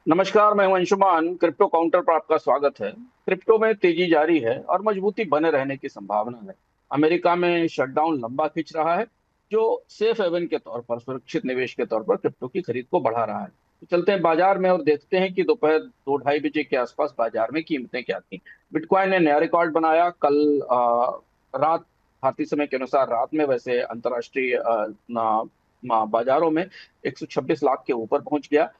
नमस्कार, मैं हूं अंशुमान। क्रिप्टो काउंटर पर आपका स्वागत है। क्रिप्टो में तेजी जारी है और मजबूती बने रहने की संभावना है। अमेरिका में शटडाउन लंबा खिंच रहा है, जो सेफ हेवन के तौर पर, सुरक्षित निवेश के तौर पर क्रिप्टो की खरीद को बढ़ा रहा है। तो चलते हैं बाजार में और देखते हैं कि दोपहर 2-2:30 बजे के आसपास बाजार में कीमतें क्या थी। बिटकॉइन ने नया रिकॉर्ड बनाया कल रात, भारतीय समय के अनुसार रात में। वैसे अंतर्राष्ट्रीय बाजारों में 126 लाख के ऊपर पहुंच गया।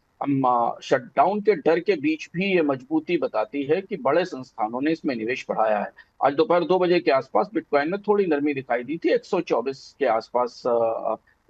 शटडाउन के डर के बीच भी ये मजबूती बताती है कि बड़े संस्थानों ने इसमें निवेश बढ़ाया है। आज दोपहर 2 बजे के आसपास बिटकॉइन में थोड़ी नरमी दिखाई दी थी, 124 के आसपास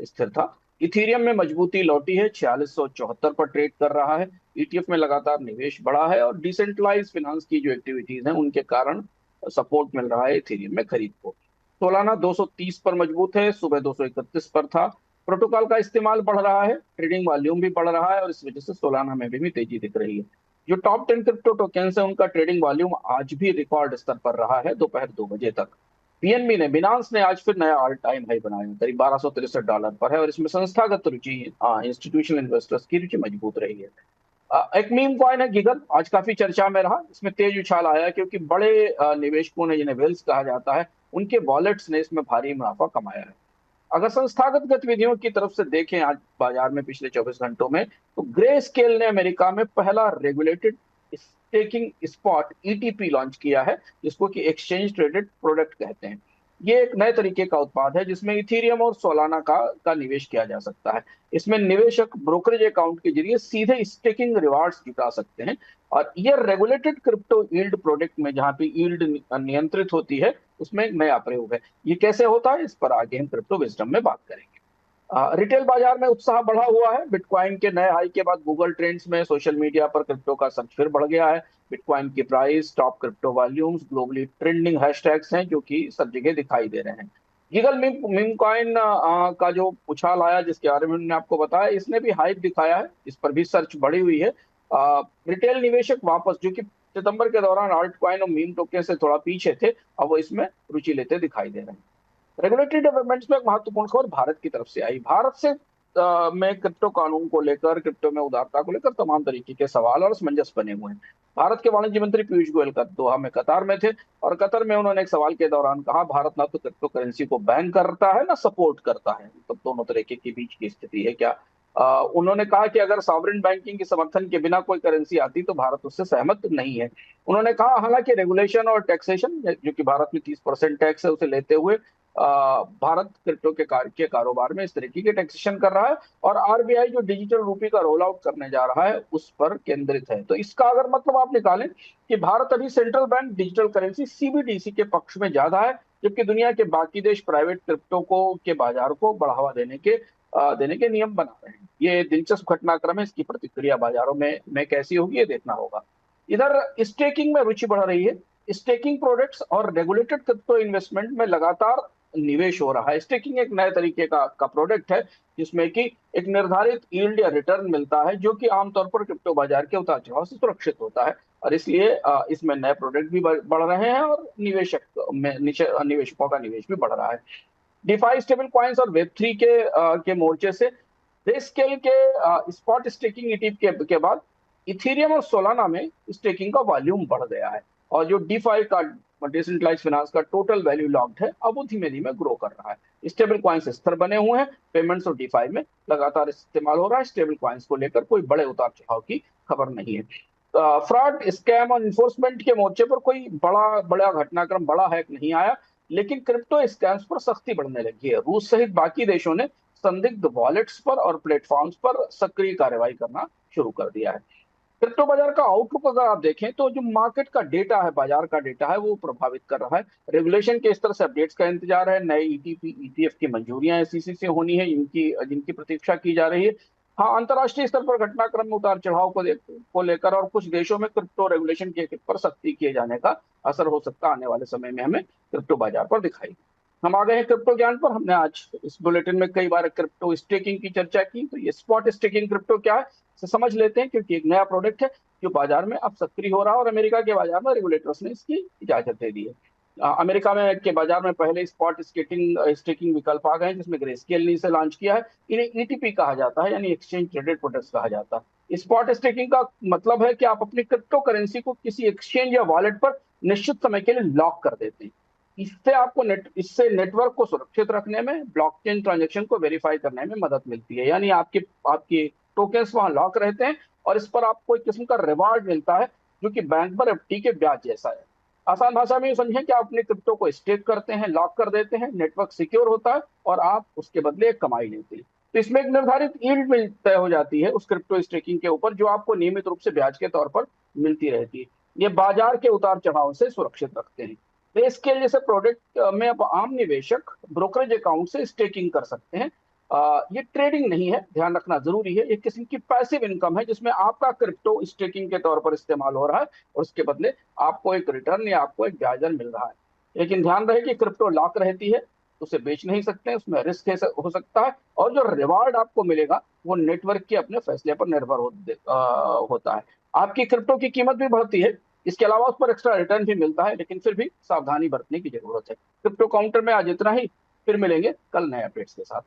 स्थिर था। इथीरियम में मजबूती लौटी है, 4674 पर ट्रेड कर रहा है। ईटीएफ में लगातार निवेश बढ़ा है और डिसेंट्रलाइज फाइनेंस की जो एक्टिविटीज हैं उनके कारण सपोर्ट मिल रहा है इथीरियम में खरीद को। सोलाना 230 पर मजबूत है, सुबह 231 पर था। प्रोटोकॉल का इस्तेमाल बढ़ रहा है, ट्रेडिंग वॉल्यूम भी बढ़ रहा है और इस वजह से सोलाना में भी तेजी दिख रही है। जो टॉप 10 क्रिप्टो टोकन्स है उनका ट्रेडिंग वॉल्यूम आज भी रिकॉर्ड स्तर पर रहा है दोपहर 2 बजे तक। पीएनबी ने, बिनांस ने आज फिर नया ऑल टाइम हाई बनाया, करीब $1263 पर है और इसमें संस्थागत रुचि, इंस्टीट्यूशनल इन्वेस्टर्स की रुचि मजबूत रही है। एक मीम कॉइन है गीगल, आज काफी चर्चा में रहा। इसमें तेज उछाल आया क्योंकि बड़े निवेशकों ने, जिन्हें वेल्स कहा जाता है, उनके वॉलेट्स ने इसमें भारी मुनाफा कमाया है। अगर संस्थागत गतिविधियों की तरफ से देखें आज बाजार में पिछले 24 घंटों में, तो ग्रे स्केल ने अमेरिका में पहला regulated staking spot ETP launch किया है, जिसको कि एक्सचेंज ट्रेडेड प्रोडक्ट कहते हैं। ये एक नए तरीके का उत्पाद है जिसमें इथीरियम और सोलाना का निवेश किया जा सकता है। इसमें निवेशक ब्रोकरेज अकाउंट के जरिए सीधे स्टेकिंग रिवार्ड्स जुटा सकते हैं। और ये रेगुलेटेड क्रिप्टो यील्ड प्रोडक्ट में, जहां पे यील्ड नियंत्रित होती है, उसमें एक नया प्रयोग है। ये कैसे होता है, इस पर आगे हम क्रिप्टो विजडम में बात करेंगे। रिटेल बाजार में उत्साह बढ़ा हुआ है। बिटकॉइन के नए हाई के बाद गूगल ट्रेंड्स में, सोशल मीडिया पर क्रिप्टो का सर्च फिर बढ़ गया है। बिटकॉइन की price, top crypto volumes, globally trending hashtags हैं जो कि सब जगह दिखाई दे रहे हैं। गीगल मीम मीम कॉइन का जो उछाल आया, जिसके बारे में मैंने आपको बताया, इसने भी हाइप दिखाया है, इस पर भी सर्च बढ़ी हुई है। रिटेल निवेशक वापस, जो कि सितंबर के दौरान आल्ट कॉइन और मीम टोकन से थोड़ा पीछे थे, अब वो इसमें रुचि लेते दिखाई दे रहे हैं। रेगुलेटरी डेवलपमेंट्स में एक महत्वपूर्ण खबर भारत की तरफ से आई। भारत से में क्रिप्टो कानून को लेकर, क्रिप्टो में उदारता को लेकर तमाम तरीके के सवाल और असमंजस बने हुए हैं। भारत के वाणिज्य मंत्री पीयूष गोयल का दोहा में, कतार में थे, और कतर में उन्होंने एक सवाल के दौरान कहा, भारत ना तो क्रिप्टो करेंसी को बैन करता है ना सपोर्ट करता है। मतलब दोनों तरीके के बीच की स्थिति है क्या। उन्होंने कहा कि अगर सॉवरेन बैंकिंग के समर्थन के बिना कोई करेंसी आती तो भारत उससे सहमत नहीं है। उन्होंने कहा, हालांकि रेगुलेशन और टैक्सेशन, जो कि भारत में 30% टैक्स है, उसे लेते हुए भारत क्रिप्टो के कारोबार में इस तरीके के टैक्सेशन कर रहा है। और आरबीआई जो डिजिटल रूपी का रोल आउट करने जा रहा है उस पर केंद्रित है। तो इसका अगर मतलब आप निकालें कि भारत अभी central bank digital currency CBDC के पक्ष में ज्यादा है, जबकि दुनिया के बाकी देश प्राइवेट क्रिप्टो को के बाजार को बढ़ावा देने के नियम बना रहे हैं। ये दिलचस्प घटनाक्रम है, इसकी प्रतिक्रिया बाजारों में कैसी होगी ये देखना होगा। इधर स्टेकिंग में रुचि बढ़ रही है। स्टेकिंग प्रोडक्ट्स और रेगुलेटेड क्रिप्टो इन्वेस्टमेंट में लगातार निवेश हो रहा है। स्टेकिंग एक नए तरीके का प्रोडक्ट है, जिसमें कि एक निर्धारित यील्ड या रिटर्न मिलता है, जो कि आमतौर पर क्रिप्टो बाजार के उतार चढ़ाव से सुरक्षित होता है। और इसलिए इसमें नए प्रोडक्ट भी बढ़ रहे हैं और निवेशकों का निवेश भी बढ़ रहा है। डिफाई, स्टेबल कॉइन्स और वेब 3 के मोर्चे से ग्रेस्केल के स्पॉट स्टेकिंग ईटीएफ के बाद इथेरियम और सोलाना में स्टेकिंग का वॉल्यूम बढ़ गया है। और जो डीफाई का, डिसेंट्रलाइज्ड फाइनेंस का टोटल वैल्यू लॉक्ड है, अब वो धीमे धीमे ग्रो कर रहा है। स्टेबल कॉइन्स स्थिर बने हुए हैं, पेमेंट्स और डीफाई में लगातार इस्तेमाल हो रहा है। स्टेबल कॉइन्स को लेकर कोई बड़े उतार चढ़ाव की खबर नहीं है। फ्रॉड, स्कैम और इन्फोर्समेंट के मोर्चे पर कोई बड़ा बड़ा घटनाक्रम, बड़ा हैक नहीं आया, लेकिन क्रिप्टो स्कैम्स पर सख्ती बढ़ने लगी है। रूस सहित बाकी देशों ने संदिग्ध वॉलेट्स पर और प्लेटफॉर्म्स पर सक्रिय कार्रवाई करना शुरू कर दिया है। क्रिप्टो बाजार का आउटलुक अगर आप देखें, तो जो मार्केट का डेटा है, बाजार का डेटा है, वो प्रभावित कर रहा है। रेगुलेशन के स्तर से अपडेट्स का इंतजार है। नए ईटीपी ईटीएफ की मंजूरियां एसईसी से होनी है, जिनकी जिनकी प्रतीक्षा की जा रही है। हाँ, अंतर्राष्ट्रीय स्तर पर घटनाक्रम में उतार चढ़ाव को लेकर और कुछ देशों में क्रिप्टो रेगुलेशन के पर सख्ती किए जाने का असर हो सकता है आने वाले समय में हमें क्रिप्टो बाजार पर दिखाई। हम आ गए हैं क्रिप्टो ज्ञान पर। हमने आज इस बुलेटिन में कई बार क्रिप्टो स्टेकिंग की चर्चा की, तो ये स्पॉट स्टेकिंग क्रिप्टो क्या है, इसे समझ लेते हैं, क्योंकि एक नया प्रोडक्ट है जो बाजार में अब सक्रिय हो रहा है और अमेरिका के बाजार में रेगुलेटर्स ने इसकी इजाजत दे दी है। अमेरिका में के बाजार में पहले स्पॉट स्टेकिंग विकल्प आ गए हैं, जिसमें ग्रेस्केल ने इसे लॉन्च किया है। इन्हें ईटीपी कहा जाता है, यानी एक्सचेंज ट्रेडेड प्रोडक्ट्स कहा जाता है। स्पॉट स्टेकिंग का मतलब है कि आप अपनी क्रिप्टो करेंसी को किसी एक्सचेंज या वॉलेट पर निश्चित समय के लिए लॉक कर देते हैं। इससे नेटवर्क को सुरक्षित रखने में, ब्लॉकचेन ट्रांजैक्शन को वेरीफाई करने में मदद मिलती है। यानी आपके आपकी टोकन्स वहां लॉक रहते हैं और इस पर आपको एक किस्म का रिवार्ड मिलता है, जो कि बैंक पर एफडी के ब्याज जैसा है। आसान भाषा में ये समझें कि आप अपने क्रिप्टो को स्टेक करते हैं, लॉक कर देते हैं, नेटवर्क सिक्योर होता है और आप उसके बदले एक कमाई लेते हैं। तो इसमें एक निर्धारित यील्ड मिल तय हो जाती है उस क्रिप्टो स्टेकिंग के ऊपर, जो आपको नियमित रूप से ब्याज के तौर पर मिलती रहती है। ये बाजार के उतार चढ़ाव से सुरक्षित रखते हैं। पे स्केल जैसे प्रोडक्ट में अब आम निवेशक ब्रोकरेज अकाउंट से स्टेकिंग कर सकते हैं। ये ट्रेडिंग नहीं है, ध्यान रखना जरूरी है। एक किस्म की पैसिव इनकम है जिसमें आपका क्रिप्टो स्टेकिंग के तौर पर इस्तेमाल हो रहा है और उसके बदले आपको एक रिटर्न या आपको एक ब्याज दर मिल रहा है। लेकिन ध्यान रहे कि क्रिप्टो लॉक रहती है, उसे बेच नहीं सकते, उसमें रिस्क हो सकता है और जो रिवार्ड आपको मिलेगा वो नेटवर्क के अपने फैसले पर निर्भर होता है। आपकी क्रिप्टो की कीमत भी बढ़ती है, इसके अलावा उस पर एक्स्ट्रा रिटर्न भी मिलता है, लेकिन फिर भी सावधानी बरतने की जरूरत है। क्रिप्टो काउंटर में आज इतना ही, फिर मिलेंगे कल नए अपडेट्स के साथ।